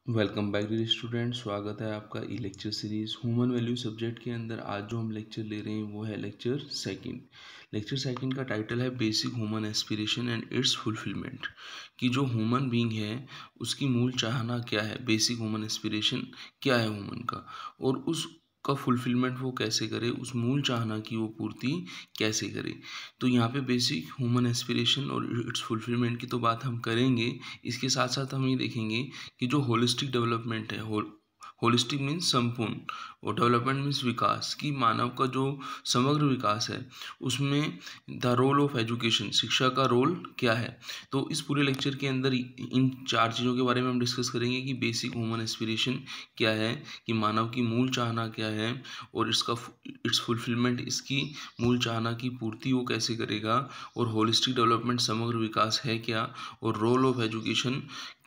Welcome back dear student. स्वागत है आपका e lecture series human value subject के अंदर। आज जो हम लेक्चर ले रहे हैं वो है लेक्चर सेकंड। लेक्चर सेकंड का टाइटल है basic human aspiration and it's fulfilment. कि जो ह्यूमन बीइंग है उसकी मूल चाहना क्या है, बेसिक ह्यूमन एस्पिरेशन क्या है ह्यूमन का, और उसका फुलफिलमेंट वो कैसे करे, उस मूल चाहना की वो पूर्ति कैसे करे। तो यहाँ पे बेसिक ह्यूमन एस्पिरेशन और इट्स फुलफिलमेंट की तो बात हम करेंगे। इसके साथ साथ हम ये देखेंगे कि जो होलिस्टिक डेवलपमेंट है, होलिस्टिक मीन्स संपूर्ण, और डेवलपमेंट मीन्स विकास, की मानव का जो समग्र विकास है उसमें द रोल ऑफ एजुकेशन, शिक्षा का रोल क्या है। तो इस पूरे लेक्चर के अंदर इन चार चीज़ों के बारे में हम डिस्कस करेंगे कि बेसिक ह्यूमन एस्पिरेशन क्या है, कि मानव की मूल चाहना क्या है, और इट्स फुलफिलमेंट, इसकी मूल चाहना की पूर्ति वो कैसे करेगा, और होलिस्टिक डेवलपमेंट समग्र विकास है क्या, और रोल ऑफ एजुकेशन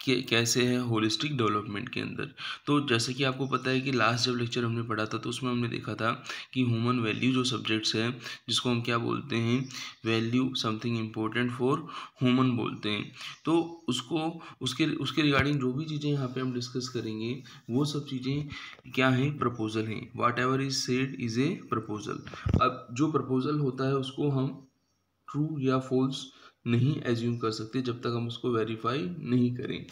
कैसे है होलिस्टिक डेवलपमेंट के अंदर। तो जैसे कि आपको पता है कि लास्ट जब लेक्चर हमने पढ़ा था तो उसमें हमने देखा था कि ह्यूमन वैल्यू जो सब्जेक्ट्स है, जिसको हम क्या बोलते हैं, value something important for human बोलते हैं। तो उसको उसके उसके रिगार्डिंग जो भी चीज़ें यहाँ पे हम डिस्कस करेंगे वो सब चीज़ें क्या हैं, प्रपोजल हैं। Whatever is said is a proposal. अब जो प्रपोजल होता है उसको हम ट्रू या फॉल्स नहीं एज्यूम कर सकते जब तक हम उसको वेरीफाई नहीं करें।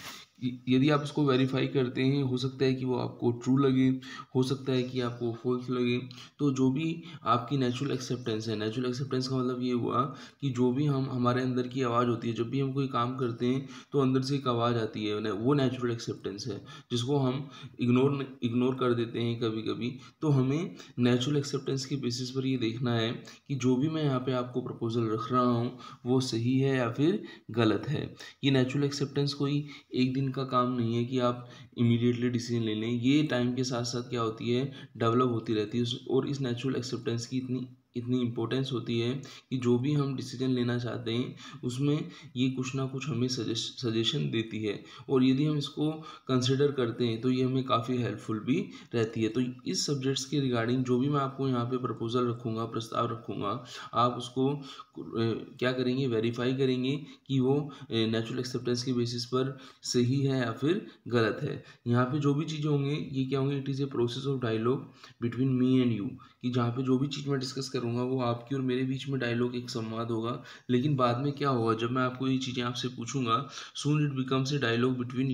यदि आप उसको वेरीफाई करते हैं, हो सकता है कि वो आपको ट्रू लगे, हो सकता है कि आपको फॉल्स लगे। तो जो भी आपकी नेचुरल एक्सेप्टेंस है, नेचुरल एक्सेप्टेंस का मतलब ये हुआ कि जो भी हम हमारे अंदर की आवाज़ होती है, जब भी हम कोई काम करते हैं तो अंदर से एक आवाज़ आती है, वो नेचुरल एक्सेप्टेंस है, जिसको हम इग्नोर कर देते हैं कभी कभी। तो हमें नेचुरल एक्सेप्टेंस के बेसिस पर ये देखना है कि जो भी मैं यहाँ पे आपको प्रपोजल रख रहा हूँ वो सही है या फिर गलत है। ये नेचुरल एक्सेप्टेंस कोई एक दिन का काम नहीं है कि आप इमीडिएटली डिसीजन ले लें। ये टाइम के साथ साथ क्या होती है, डेवलप होती रहती है। और इस नेचुरल एक्सेप्टेंस की इतनी इतनी इम्पोर्टेंस होती है कि जो भी हम डिसीजन लेना चाहते हैं उसमें ये कुछ ना कुछ हमें सजेशन देती है, और यदि हम इसको कंसिडर करते हैं तो ये हमें काफ़ी हेल्पफुल भी रहती है। तो इस सब्जेक्ट्स के रिगार्डिंग जो भी मैं आपको यहाँ पे प्रपोजल रखूँगा, प्रस्ताव रखूँगा, आप उसको क्या करेंगे, वेरीफाई करेंगे कि वो नेचुरल एक्सेप्टेंस के बेसिस पर सही है या फिर गलत है। यहाँ पे जो भी चीज़ें होंगी ये क्या होंगे, it is a process of dialogue between me and you. कि जहाँ पे जो भी चीज़ मैं डिस्कस करूँगा वो आपकी और मेरे बीच में डायलॉग, एक संवाद होगा। लेकिन बाद में क्या होगा, जब मैं आपको ये चीज़ें आपसे पूछूंगा, soon it becomes a dialogue between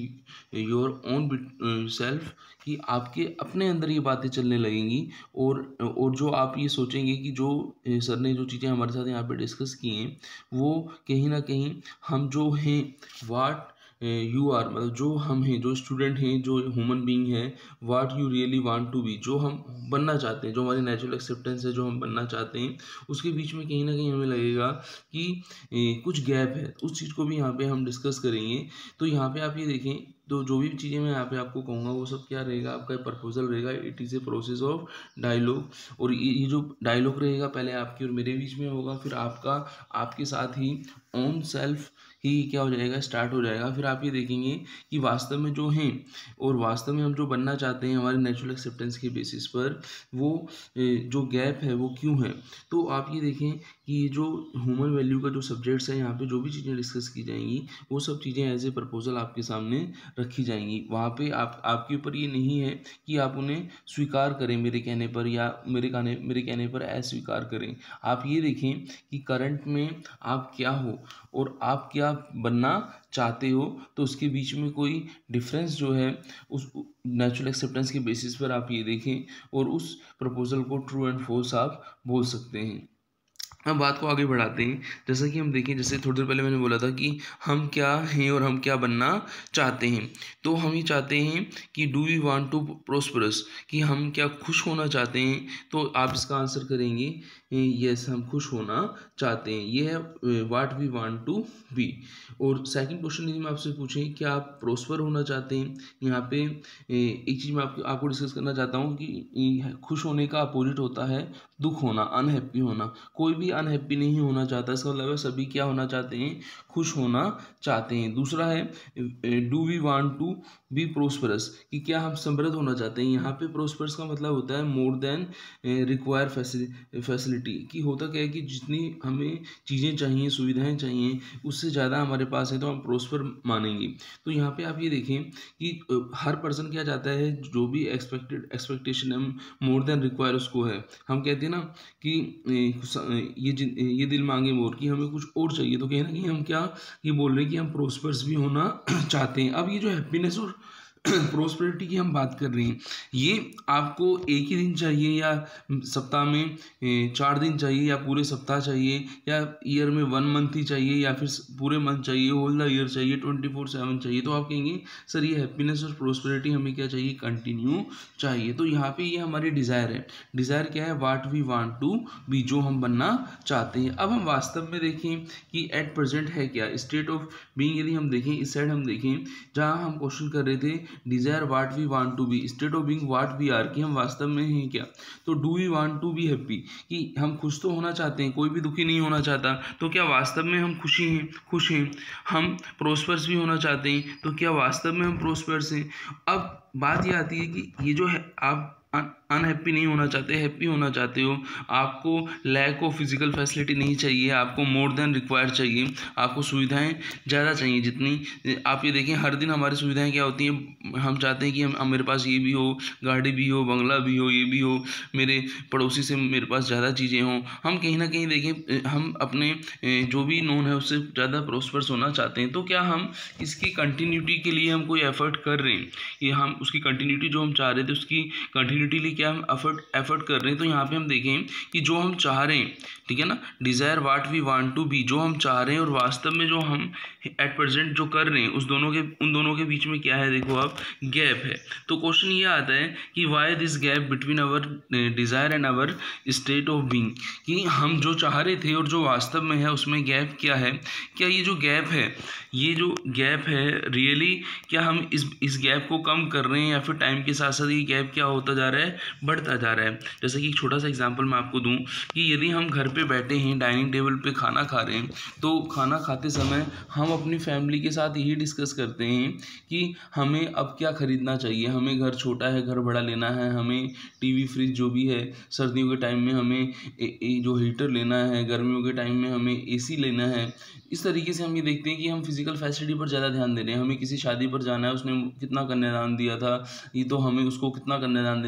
your own self, कि आपके अपने अंदर ये बातें चलने लगेंगी। और जो आप ये सोचेंगे कि जो सर ने जो चीज़ें हमारे साथ यहाँ पे डिस्कस की हैं वो कहीं ना कहीं हम जो हैं, वाट यू आर, मतलब जो हम हैं, जो स्टूडेंट हैं, जो ह्यूमन बीइंग है, what you really want to be, जो हम बनना चाहते हैं, जो हमारी नेचुरल एक्सेप्टेंस है, जो हम बनना चाहते हैं, उसके बीच में कहीं ना कहीं हमें लगेगा कि कुछ गैप है। उस चीज़ को भी यहाँ पे हम डिस्कस करेंगे। तो यहाँ पे आप ये देखें, तो जो भी चीज़ें मैं यहाँ पे आपको कहूँगा वो सब क्या रहेगा, आपका प्रपोजल रहेगा। It is a process of dialogue. और ये जो डायलॉग रहेगा पहले आपकी और मेरे बीच में होगा, फिर आपका आपके साथ ही ओन सेल्फ ही क्या हो जाएगा, स्टार्ट हो जाएगा। फिर आप ये देखेंगे कि वास्तव में जो हैं और वास्तव में हम जो बनना चाहते हैं हमारे नेचुरल एक्सेप्टेंस के बेसिस पर, वो जो गैप है वो क्यों है। तो आप ये देखें कि ये जो ह्यूमन वैल्यू का जो सब्जेक्ट्स है, यहाँ पे जो भी चीज़ें डिस्कस की जाएंगी वो सब चीज़ें एज ए प्रपोजल आपके सामने रखी जाएंगी। वहाँ पे आपके ऊपर ये नहीं है कि आप उन्हें स्वीकार करें मेरे कहने पर, या मेरे कहने पर अस्वीकार करें। आप ये देखें कि करंट में आप क्या हो और आप क्या बनना चाहते हो, तो उसके बीच में कोई डिफरेंस जो है उस नेचुरल एक्सेप्टेंस के बेसिस पर आप ये देखें, और उस प्रपोजल को ट्रू एंड फॉल्स आप बोल सकते हैं। हम बात को आगे बढ़ाते हैं। जैसा कि हम देखें, जैसे थोड़ी देर पहले मैंने बोला था कि हम क्या हैं और हम क्या बनना चाहते हैं। तो हम ये चाहते हैं कि do we want to prosperous, कि हम क्या खुश होना चाहते हैं। तो आप इसका आंसर करेंगे यस, हम खुश होना चाहते हैं। ये है what we want to be. और सेकंड क्वेश्चन यदि मैं आपसे पूछें क्या आप प्रोस्पर होना चाहते हैं, यहाँ पे एक चीज़ मैं आपको डिस्कस करना चाहता हूँ कि खुश होने का अपोजिट होता है दुख होना, अनहैप्पी होना। कोई भी अनहैप्पी नहीं होना चाहता, इसका मतलब है सभी क्या होना चाहते हैं, खुश होना चाहते हैं। दूसरा है do we want to be prosperous, कि क्या हम समृद्ध होना चाहते हैं। यहाँ पे प्रोस्परस का मतलब होता है मोर देन रिक्वायर फैसिलिटी, कि होता क्या है कि जितनी हमें चीज़ें चाहिए, सुविधाएं चाहिए, उससे ज़्यादा हमारे पास है तो हम प्रोस्पर मानेंगे। तो यहाँ पे आप ये देखें कि हर पर्सन क्या चाहता है, जो भी एक्सपेक्टेशन है मोर देन रिक्वायर उसको है। हम कहते हैं ना कि ये दिल मांगे मोर, कि हमें कुछ और चाहिए। तो कहीं ना कहीं हम क्या ये बोल रहे हैं कि हम प्रोस्पर्स भी होना चाहते हैं। अब ये जो हैप्पीनेस और प्रोस्पेरिटी की हम बात कर रहे हैं, ये आपको एक ही दिन चाहिए या सप्ताह में 4 दिन चाहिए या पूरे सप्ताह चाहिए या ईयर में 1 मंथ ही चाहिए या फिर पूरे मंथ चाहिए, होल द ईयर चाहिए, 24/7 चाहिए। तो आप कहेंगे सर ये हैप्पीनेस और प्रोस्पेरिटी हमें क्या चाहिए, कंटिन्यू चाहिए। तो यहाँ पे ये हमारी डिज़ायर है। डिज़ायर क्या है, what we want to be, जो हम बनना चाहते हैं। अब हम वास्तव में देखें कि एट प्रेजेंट है क्या स्टेट ऑफ बीइंग। यदि हम देखें इस साइड हम देखें जहाँ हम क्वेश्चन कर रहे थे desire what we want to be, state of being what we are, कि हम वास्तव में हैं क्या। तो do we want to be happy, कि हम खुश तो होना चाहते हैं, कोई भी दुखी नहीं होना चाहता। तो क्या वास्तव में हम खुश हैं। हम प्रोस्पर्स भी होना चाहते हैं, तो क्या वास्तव में हम प्रोस्पर्स हैं। अब बात ये आती है कि ये जो है आप अनहैप्पी नहीं होना चाहते, हैप्पी होना चाहते हो। आपको लैक ऑफ फिजिकल फैसिलिटी नहीं चाहिए, आपको मोर देन रिक्वायर चाहिए, आपको सुविधाएं ज़्यादा चाहिए जितनी आप ये देखें हर दिन हमारी सुविधाएं क्या होती हैं, हम चाहते हैं कि हम मेरे पास ये भी हो, गाड़ी भी हो, बंगला भी हो, ये भी हो, मेरे पड़ोसी से मेरे पास ज़्यादा चीज़ें हों। हम कहीं ना कहीं देखें हम अपने जो भी नोन है उससे ज़्यादा प्रोस्पर्स होना चाहते हैं। तो क्या हम इसकी कंटिन्यूटी के लिए हम कोई एफर्ट कर रहे हैं, ये हम उसकी कंटिन्यूटी जो हम चाह रहे थे उसकी कंटिन्यूटी लिए क्या हम एफर्ट कर रहे हैं। तो यहाँ पे हम देखें कि जो हम चाह रहे हैं, ठीक है ना, desire what we want to be, जो हम चाह रहे हैं और वास्तव में जो हम एट प्रेजेंट जो कर रहे हैं उन दोनों के बीच में क्या है, देखो आप गैप है। तो क्वेश्चन ये आता है कि why this gap between our desire and our state of being, कि हम जो चाह रहे थे और जो वास्तव में है उसमें गैप क्या है। क्या ये जो गैप है रियली क्या हम इस गैप को कम कर रहे हैं या फिर टाइम के साथ साथ ये गैप क्या होता जा रहा है, बढ़ता जा रहा है। जैसे कि एक छोटा सा एग्जांपल मैं आपको दूं कि यदि हम घर पे बैठे हैं, डाइनिंग टेबल पे खाना खा रहे हैं, तो खाना खाते समय हम अपनी फैमिली के साथ यही डिस्कस करते हैं कि हमें अब क्या खरीदना चाहिए। हमें घर छोटा है, घर बड़ा लेना है, हमें टीवी फ्रिज जो भी है, सर्दियों के टाइम में हमें जो हीटर लेना है, गर्मियों के टाइम में हमें एसी लेना है। इस तरीके से हम ये देखते हैं कि हम फिजिकल फैसिलिटी पर ज़्यादा ध्यान दे रहे हैं। हमें किसी शादी पर जाना है, उसने कितना कन्यादान दिया था, ये तो हमें उसको कितना कन्यादान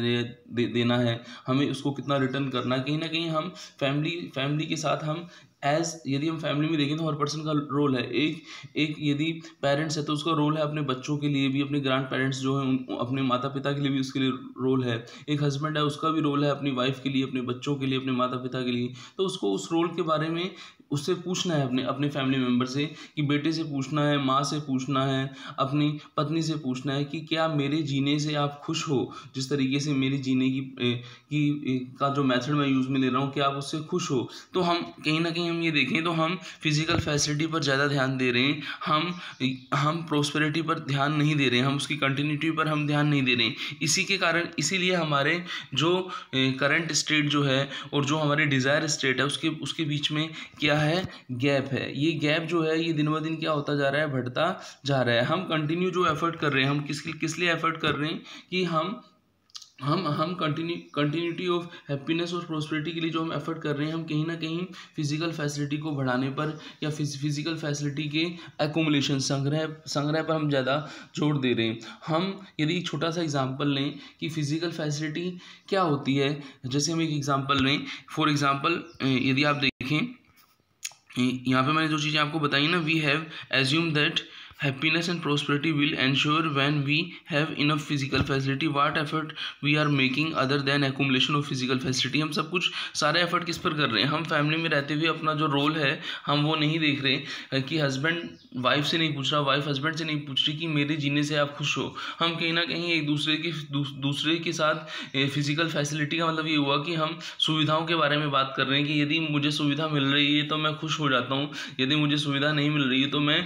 देना है, हमें उसको कितना रिटर्न करना है। कहीं ना कहीं हम फैमिली के साथ हम यदि हम फैमिली में देखें तो हर पर्सन का रोल है। एक यदि पेरेंट्स है तो उसका रोल है अपने बच्चों के लिए भी, अपने ग्रैंड पेरेंट्स जो हैं अपने माता पिता के लिए भी उसके लिए रोल है। एक हस्बैंड है उसका भी रोल है अपनी वाइफ के लिए, अपने बच्चों के लिए, अपने माता पिता के लिए। तो उसको उस रोल के बारे में उससे पूछना है, अपने फैमिली मेम्बर से, कि बेटे से पूछना है, माँ से पूछना है, अपनी पत्नी से पूछना है कि क्या मेरे जीने से आप खुश हो, जिस तरीके से मेरे जीने का जो मेथड मैं यूज़ में ले रहा हूँ, क्या आप उससे खुश हो। तो हम कहीं ना कहीं हम ये देखें तो हम फिजिकल फैसिलिटी पर ज़्यादा ध्यान दे रहे हैं, हम प्रोस्पेरिटी पर ध्यान नहीं दे रहे हैं, हम उसकी कंटिन्यूटी पर हम ध्यान नहीं दे रहे हैं। इसी के कारण इसीलिए हमारे जो करंट स्टेट जो है और जो हमारे डिज़ायर स्टेट है उसके बीच में क्या है, गैप है। ये गैप जो है ये दिन ब दिन क्या होता जा रहा है, बढ़ता जा रहा है। हम कंटिन्यू जो एफर्ट कर रहे हैं, हम किस लिए एफर्ट कर रहे हैं कि हम कंटिन्यूटी ऑफ हैप्पीनेस और प्रोस्पेरिटी के लिए जो हम एफर्ट कर रहे हैं, हम कहीं ना कहीं फिजिकल फैसिलिटी को बढ़ाने पर या फिजिकल फैसिलिटी के एकोमुलेशन संग्रह पर हम ज़्यादा जोर दे रहे हैं। हम यदि छोटा सा एग्जांपल लें कि फिजिकल फैसिलिटी क्या होती है, जैसे हम एक एग्जांपल लें, फॉर एग्जांपल यदि आप देखें यहाँ पे मैंने जो चीज़ें आपको बताई ना, we have assume that happiness and prosperity will ensure when we have enough physical facility. What effort we are making other than accumulation of physical facility? हम सब कुछ सारे एफर्ट किस पर कर रहे हैं, हम फैमिली में रहते हुए अपना जो रोल है हम वो नहीं देख रहे कि हस्बैंड वाइफ से नहीं पूछ रहा, वाइफ हस्बैंड से नहीं पूछ रही कि मेरे जीने से आप खुश हो। हम कहीं ना कहीं एक दूसरे के साथ फिजिकल फैसिलिटी का मतलब ये हुआ कि हम सुविधाओं के बारे में बात कर रहे हैं कि यदि मुझे सुविधा मिल रही है तो मैं खुश हो जाता हूँ, यदि मुझे सुविधा नहीं मिल रही है तो मैं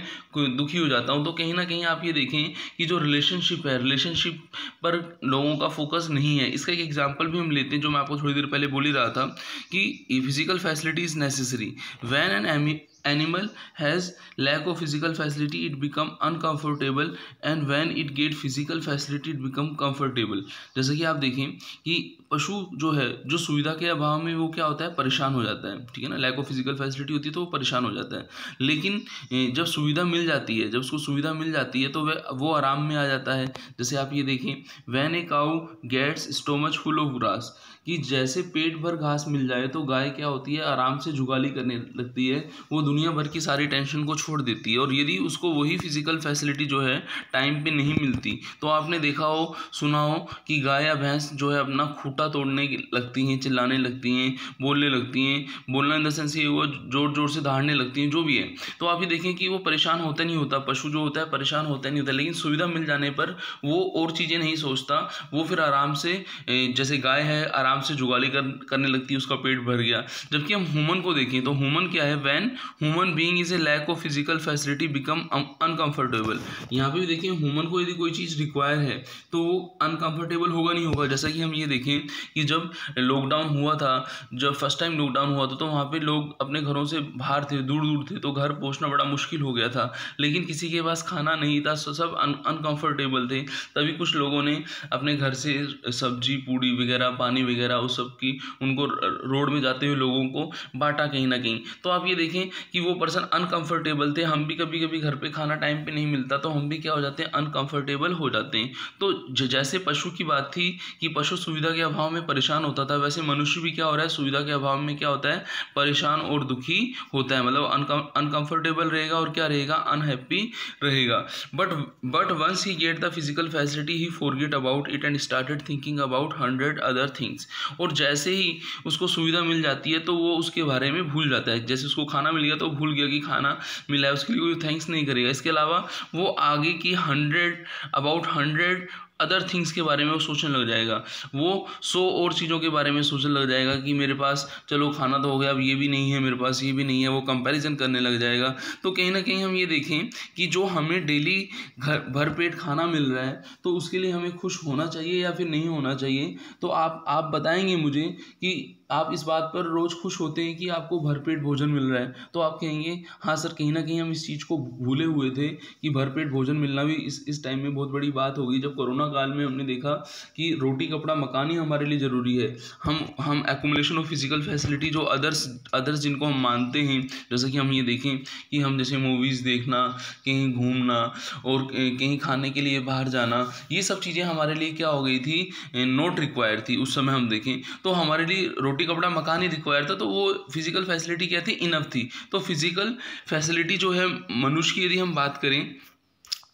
दुखी हो जाता जाता हूँ, तो कहीं ना कहीं आप ये देखें कि जो रिलेशनशिप है, रिलेशनशिप पर लोगों का फोकस नहीं है। इसका एक एग्जांपल भी हम लेते हैं जो मैं आपको थोड़ी देर पहले बोल ही रहा था कि physical facility is necessary. When an animal has lack of physical facility it become uncomfortable and when it get physical facility it become comfortable। जैसे कि आप देखें कि पशु जो है, जो सुविधा के अभाव में वो क्या होता है, परेशान हो जाता है, ठीक है ना। लैक ऑफ फिजिकल फैसिलिटी होती है तो वो परेशान हो जाता है, लेकिन जब सुविधा मिल जाती है, जब उसको सुविधा मिल जाती है तो वो आराम में आ जाता है। जैसे आप ये देखें, when a cow gets stomach full of grass, कि जैसे पेट भर घास मिल जाए तो गाय क्या होती है, आराम से जुगाली करने लगती है, वो दुनिया भर की सारी टेंशन को छोड़ देती है। और यदि उसको वही फिजिकल फैसिलिटी जो है टाइम पे नहीं मिलती तो आपने देखा हो, सुना हो कि गाय या भैंस जो है अपना खूंटा तोड़ने लगती हैं, चिल्लाने लगती हैं, बोलने लगती हैं। बोलना इन द सेंस ये वो जोर जोर से दहाड़ने लगती हैं, जो भी है। तो आप ये देखें कि वो परेशान होता नहीं होता, पशु जो होता है परेशान होता नहीं होता, लेकिन सुविधा मिल जाने पर वो और चीज़ें नहीं सोचता, वो फिर आराम से, जैसे गाय है आराम से जुगाली करने लगती है, उसका पेट भर गया। जबकि हम ह्यूमन को देखें तो ह्यूमन क्या है, when human being is a lack of physical facility become uncomfortable. यहाँ पे भी देखिए, ह्यूमन को यदि कोई चीज़ रिक्वायर है तो वो अनकंफर्टेबल होगा नहीं होगा। जैसा कि हम ये देखें कि जब लॉकडाउन हुआ था, जब फर्स्ट टाइम लॉकडाउन हुआ था तो वहाँ पे लोग अपने घरों से बाहर थे, दूर दूर थे, तो घर पहुँचना बड़ा मुश्किल हो गया था, लेकिन किसी के पास खाना नहीं था, सब अनकंफर्टेबल थे। तभी कुछ लोगों ने अपने घर से सब्जी, पूड़ी वगैरह, पानी वगैरह उस सब की उनको रोड में जाते हुए लोगों को बांटा कहीं ना कहीं। तो आप ये देखें कि वो पर्सन अनकंफर्टेबल थे। हम भी कभी कभी घर पे खाना टाइम पे नहीं मिलता तो हम भी क्या हो जाते हैं, अनकंफर्टेबल हो जाते हैं। तो जैसे पशु की बात थी कि पशु सुविधा के अभाव में परेशान होता था, वैसे मनुष्य भी क्या हो रहा है, सुविधा के अभाव में क्या होता है, परेशान और दुखी होता है। मतलब अनकंफर्टेबल रहेगा और क्या रहेगा, अनहैप्पी रहेगा। But once he get the physical facility he forget about it and started thinking about 100 other things. और जैसे ही उसको सुविधा मिल जाती है तो वो उसके बारे में भूल जाता है। जैसे उसको खाना मिल गया तो भूल गया कि खाना मिला है, उसके लिए कोई थैंक्स नहीं करेगा। इसके अलावा वो आगे की 100 अदर थिंग्स के बारे में वो सोचने लग जाएगा। वो 100 और चीज़ों के बारे में सोचने लग जाएगा कि मेरे पास चलो खाना तो हो गया, अब ये भी नहीं है, मेरे पास ये भी नहीं है, वो कंपैरिजन करने लग जाएगा। तो कहीं ना कहीं हम ये देखें कि जो हमें डेली भर पेट खाना मिल रहा है तो उसके लिए हमें खुश होना चाहिए या फिर नहीं होना चाहिए। तो आप बताएंगे मुझे कि आप इस बात पर रोज़ खुश होते हैं कि आपको भरपेट भोजन मिल रहा है, तो आप कहेंगे हाँ सर, कहीं ना कहीं हम इस चीज़ को भूले हुए थे कि भरपेट भोजन मिलना भी इस टाइम में बहुत बड़ी बात होगी। जब कोरोना काल में हमने देखा कि रोटी कपड़ा मकान ही हमारे लिए ज़रूरी है। हम एक्यूमुलेशन ऑफ फिजिकल फैसिलिटी जो अदर्स जिनको हम मानते हैं, जैसे कि हम ये देखें कि हम जैसे मूवीज़ देखना, कहीं घूमना और कहीं खाने के लिए बाहर जाना, ये सब चीज़ें हमारे लिए क्या हो गई थी, नॉट रिक्वायर्ड थी। उस समय हम देखें तो हमारे लिए रोटी कपड़ा मकान ही रिक्वायर था, तो वो फिजिकल फैसिलिटी क्या थी, इनफ थी। तो फिजिकल फैसिलिटी जो है मनुष्य की यदि हम बात करें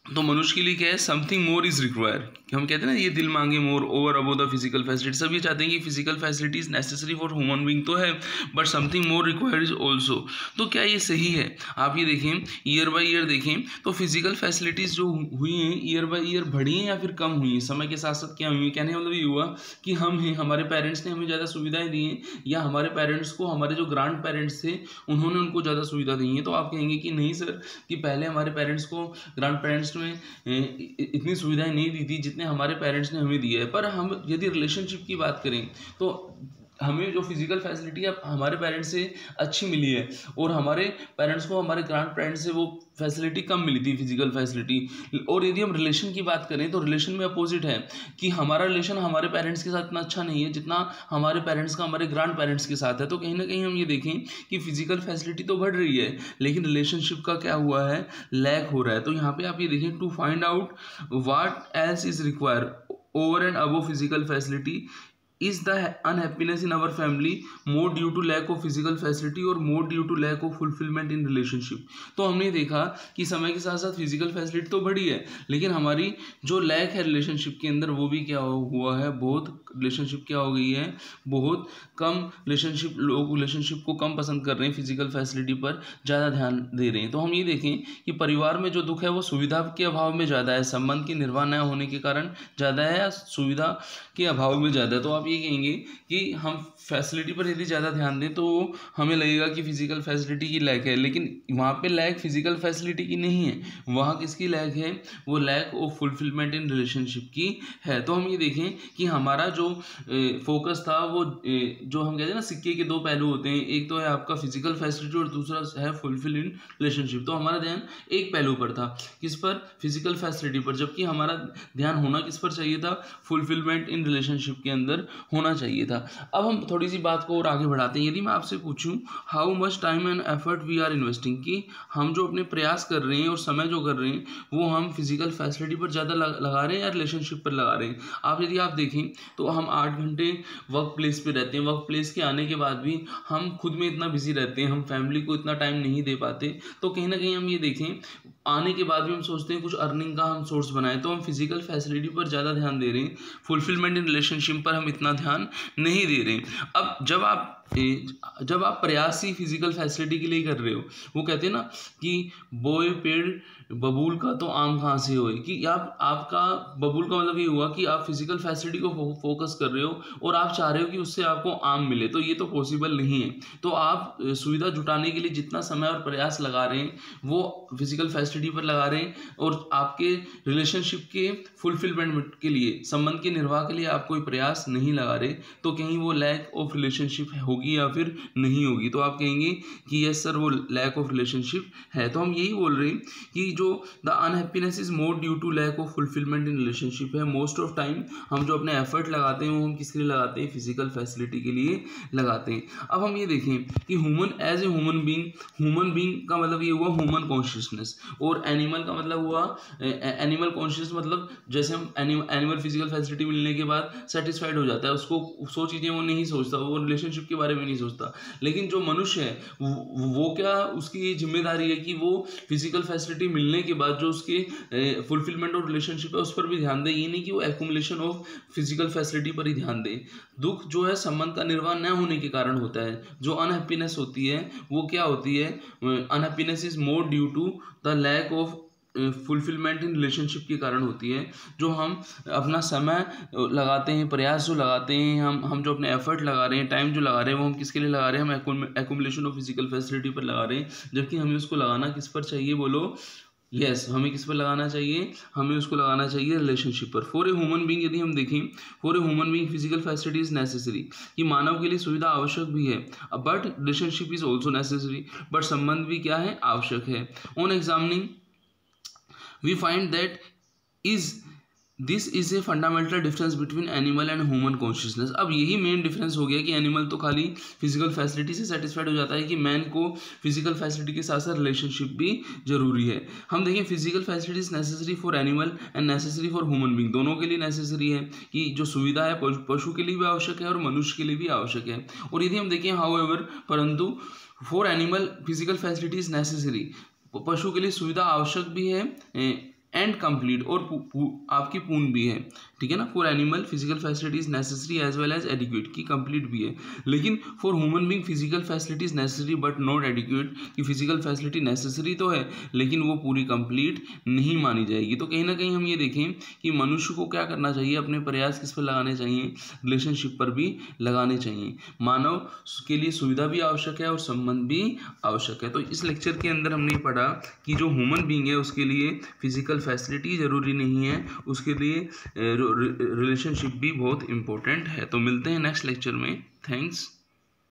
तो मनुष्य के लिए क्या है, समथिंग मोर इज रिक्वायर। हम कहते हैं ना, ये दिल मांगे more over above the physical facility. सब ये चाहते हैं कि physical facility is necessary for human being तो है, but something more required is also. तो क्या ये सही है? आप ये देखें, ईयर बाई ईयर देखें तो फिजिकल फैसिलिटीज़ जो हुई हैं ईयर बाई ईयर बढ़ी हैं या फिर कम हुई हैं, समय के साथ साथ क्या हुई हैं। कहने का मतलब ये हुआ कि हम हैं, हमारे पेरेंट्स ने हमें ज़्यादा सुविधाएं दी हैं, या हमारे पेरेंट्स को, हमारे जो ग्रांड पेरेंट्स थे उन्होंने उनको ज़्यादा सुविधा दी है। तो आप कहेंगे कि नहीं सर, कि पहले हमारे पेरेंट्स को, ग्रांड पेरेंट्स में इतनी सुविधाएं नहीं दी थी जितने हमारे पेरेंट्स ने हमें दी है। पर हम यदि रिलेशनशिप की बात करें तो हमें जो फिजिकल फैसिलिटी है हमारे पेरेंट्स से अच्छी मिली है, और हमारे पेरेंट्स को हमारे ग्रांड पेरेंट्स से वो फैसिलिटी कम मिली थी, फिजिकल फैसिलिटी। और यदि हम रिलेशन की बात करें तो रिलेशन में अपोजिट है कि हमारा रिलेशन हमारे पेरेंट्स के साथ इतना अच्छा नहीं है जितना हमारे पेरेंट्स का हमारे ग्रांड पेरेंट्स के साथ है। तो कहीं ना कहीं हम ये देखें कि फिजिकल फैसिलिटी तो बढ़ रही है, लेकिन रिलेशनशिप का क्या हुआ है, लैक हो रहा है। तो यहाँ पे आप ये देखें, to find out what else is require over and above physical facility is the unhappiness in our family more due to lack of physical facility or more due to lack of fulfillment in relationship। तो हमने देखा कि समय के साथ साथ physical facility तो बढ़ी है, लेकिन हमारी जो लैक है रिलेशनशिप के अंदर वो भी क्या हुआ है, बहुत रिलेशनशिप क्या हो गई है, बहुत कम रिलेशनशिप, लोग रिलेशनशिप को कम पसंद कर रहे हैं, फिजिकल फैसिलिटी पर ज़्यादा ध्यान दे रहे हैं। तो हम ये देखें कि परिवार में जो दुख है वो सुविधा के अभाव में ज़्यादा है, संबंध की निर्वाह न होने के कारण ज़्यादा है या सुविधा के अभाव में ज़्यादा है। तो आप ये कहेंगे कि हम फैसिलिटी पर यदि ज़्यादा ध्यान दें तो हमें लगेगा कि फिजिकल फैसिलिटी की लैक है, लेकिन वहाँ पे लैक फिजिकल फैसिलिटी की नहीं है, वहाँ किसकी लैक है, वो lack of fulfilment in relationship की है। तो हम ये देखें कि हमारा जो फोकस था वो जो हम कहते हैं ना, सिक्के के दो पहलू होते हैं, एक तो है आपका फिजिकल फैसिलिटी और दूसरा है फुलफिल इन रिलेशनशिप। तो हमारा ध्यान एक पहलू पर था, किस पर, फिजिकल फैसिलिटी पर, जबकि हमारा ध्यान होना किस पर चाहिए था, फुलफिलमेंट इन रिलेशनशिप के अंदर होना चाहिए था। अब हम थोड़ी सी बात को और आगे बढ़ाते हैं। यदि मैं आपसे पूछूं how much time and effort we are investing, कि हम जो अपने प्रयास कर रहे हैं और समय जो कर रहे हैं वो हम फिजिकल फैसिलिटी पर ज़्यादा लगा रहे हैं या रिलेशनशिप पर लगा रहे हैं। यदि आप देखें तो हम 8 घंटे वर्क प्लेस पे रहते हैं, वर्क प्लेस के आने के बाद भी हम खुद में इतना बिजी रहते हैं, हम फैमिली को इतना टाइम नहीं दे पाते। तो कहीं ना कहीं हम ये देखें, आने के बाद भी हम सोचते हैं कुछ अर्निंग का हम सोर्स बनाएं, तो हम फिजिकल फैसिलिटी पर ज़्यादा ध्यान दे रहे हैं, फुलफिलमेंट इन रिलेशनशिप पर हम इतना ध्यान नहीं दे रहे हैं। अब जब आप प्रयास ही फिजिकल फैसिलिटी के लिए कर रहे हो, वो कहते हैं ना कि बोए पेड़ बबूल का तो आम कहाँ से होए, कि आपका बबूल का मतलब ये हुआ कि आप फिजिकल फैसिलिटी को फोकस कर रहे हो और आप चाह रहे हो कि उससे आपको आम मिले, तो ये तो पॉसिबल नहीं है। तो आप सुविधा जुटाने के लिए जितना समय और प्रयास लगा रहे हैं वो फिजिकल फैसिलिटी पर लगा रहे हैं, और आपके रिलेशनशिप के फुलफिलमेंट के लिए, संबंध के निर्वाह के लिए आप कोई प्रयास नहीं लगा रहे, तो कहीं वो लैक ऑफ रिलेशनशिप होगी या फिर नहीं होगी। तो आप कहेंगे कि यस सर, वो लैक ऑफ रिलेशनशिप है। तो हम यही बोल रहे हैं कि जो the unhappiness is more due to lack of fulfilment in relationship है। मोस्ट ऑफ टाइम हम जो अपने एफर्ट लगाते हैं वो हम किसके लिए लगाते हैं, फिजिकल फैसिलिटी के लिए लगाते हैं। अब हम ये देखें कि human as a human being का मतलब ये हुआ ह्यूमन कॉन्शियसनेस, और एनिमल का मतलब हुआ एनिमल कॉन्शियस, मतलब जैसे हम एनिमल फिजिकल फैसिलिटी मिलने के बाद सेटिस्फाइड हो जाता है, उसको 100 चीज़ें वो नहीं सोचता, वो रिलेशनशिप के बारे में नहीं सोचता। लेकिन जो मनुष्य है वो क्या, उसकी ये जिम्मेदारी है कि वो फिजिकल फैसिलिटी मिलने के बाद जो उसके फुलफिलमेंट और रिलेशनशिप है उस पर भी ध्यान दे। ये नहीं कि वो एक्यूमुलेशन ऑफ फिजिकल फैसिलिटी पर ही ध्यान दे। दुख जो है संबंध का निर्वाह न होने के कारण होता है। जो अनहैप्पीनेस होती है वो क्या होती है, unhappiness is more due to the lack of fulfilment in relationship के कारण होती है। जो हम अपना समय लगाते हैं, प्रयास जो लगाते हैं, हम जो अपने एफर्ट लगा रहे हैं, टाइम जो लगा रहे हैं, वो हम किसके लिए लगा रहे हैं, हम एक्यूमुलेशन ऑफ फिजिकल फैसिलिटी पर लगा रहे हैं, जबकि हमें उसको लगाना किस पर चाहिए, बोलो यस हमें किस पर लगाना चाहिए, हमें उसको लगाना चाहिए रिलेशनशिप पर। फॉर ए ह्यूमन बीइंग, यदि हम देखें, for a human being physical facility is necessary, कि मानव के लिए सुविधा आवश्यक भी है, but relationship is also necessary, but संबंध भी क्या है, आवश्यक है। On examining we find that this is a fundamental difference between animal and human consciousness। अब यही मेन डिफरेंस हो गया कि एनिमल तो खाली फिजिकल फैसिलिटी से सेटिस्फाइड हो जाता है, कि मैन को फिजिकल फैसिलिटी के साथ साथ रिलेशनशिप भी जरूरी है। हम देखें physical facility is necessary for animal and necessary for human being, दोनों के लिए नेसेसरी है, कि जो सुविधा है पशु के लिए भी आवश्यक है और मनुष्य के लिए भी आवश्यक है। और यदि हम देखें हाउएवर, परंतु for animal physical facility is necessary, पशु के लिए सुविधा आवश्यक भी है एंड कंप्लीट, और आपकी पूर्ण भी है, ठीक है ना। For animal physical facility is necessary as well as adequate, की कंप्लीट भी है। लेकिन for human being physical facility is necessary but not adequate, कि फिजिकल फैसिलिटी नेसेसरी तो है लेकिन वो पूरी कंप्लीट नहीं मानी जाएगी। तो कहीं ना कहीं हम ये देखें कि मनुष्य को क्या करना चाहिए, अपने प्रयास किस पर लगाने चाहिए, रिलेशनशिप पर भी लगाने चाहिए। मानव के लिए सुविधा भी आवश्यक है और संबंध भी आवश्यक है। तो इस लेक्चर के अंदर हमने पढ़ा कि जो ह्यूमन बीइंग है उसके लिए फिजिकल फैसिलिटी ज़रूरी नहीं है, उसके लिए रिलेशनशिप भी बहुत इंपॉर्टेंट है। तो मिलते हैं नेक्स्ट लेक्चर में। थैंक्स।